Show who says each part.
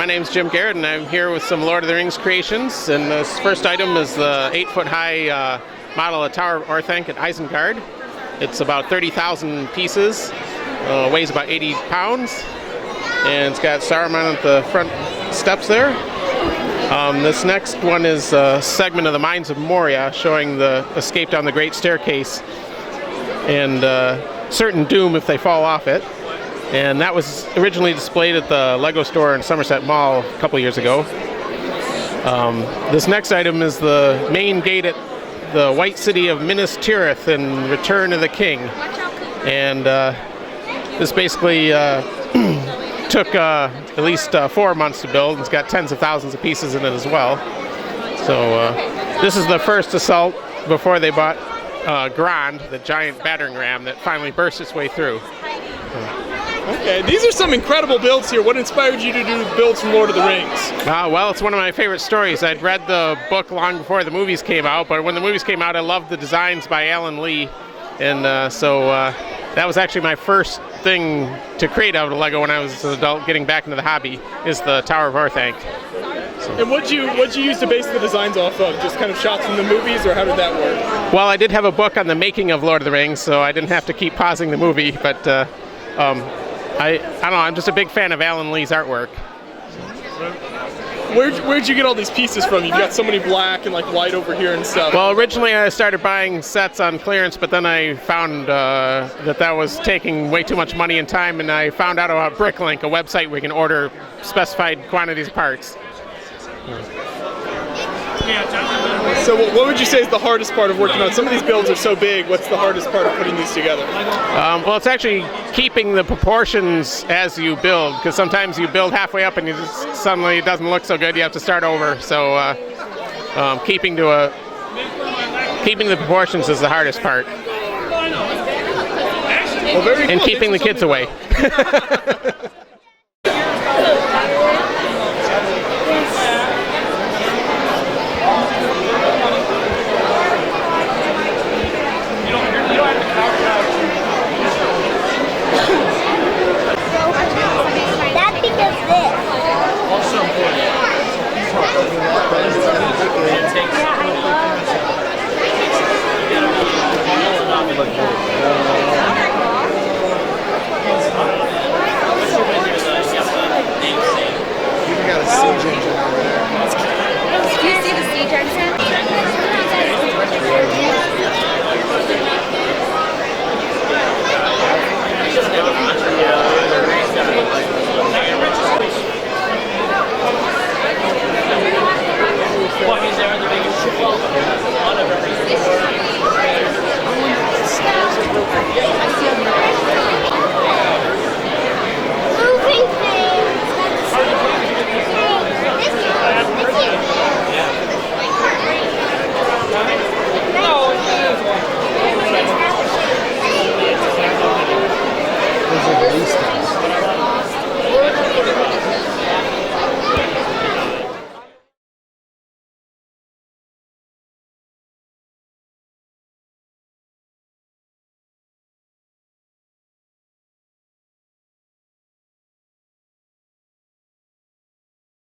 Speaker 1: name's Jim Garrett, and I'm here with some Lord of the Rings creations. And this first item is the 8-foot-high model of Tower of Orthanc at Isengard. It's about 30,000 pieces, weighs about 80 pounds, and it's got Saruman at the front steps there. This next one is a segment of the Mines of Moria, showing the escape down the Great Staircase and certain doom if they fall off it. And that was originally displayed at the Lego store in Somerset Mall a couple years ago. This next item is the main gate at the White City of Minas Tirith in Return of the King. And this basically took at least 4 months to build. It's got tens of thousands of pieces in it as well. So this is the first assault before they bought Grand, the giant battering ram that finally burst its way through.
Speaker 2: Okay, these are some incredible builds here. What inspired you to do builds from Lord of the Rings?
Speaker 1: Well, it's one of my favorite stories. I'd read the book long before the movies came out, but when the movies came out, I loved the designs by Alan Lee. And so that was actually my first thing to create out of Lego when I was an adult, getting back into the hobby, is the Tower of Orthanc.
Speaker 2: And what'd you use to base the designs off of? Just kind of shots from the movies, or how did that work?
Speaker 1: Well, I did have a book on the making of Lord of the Rings, so I didn't have to keep pausing the movie, but I don't know, I'm just a big fan of Alan Lee's artwork.
Speaker 2: Where'd you get all these pieces from? You've got so many black and like white over here and stuff.
Speaker 1: Well, originally I started buying sets on clearance, but then I found that was taking way too much money and time, and I found out about Bricklink, a website where you can order specified quantities of parts.
Speaker 2: So what would you say is the hardest part of working on? Some of these builds are so big. What's the hardest part of putting these together?
Speaker 1: Well, it's actually keeping the proportions as you build, because sometimes you build halfway up and you just suddenly it doesn't look so good. You have to start over. So keeping the proportions is the hardest part.
Speaker 2: Well, very cool.
Speaker 1: And keeping the kids away.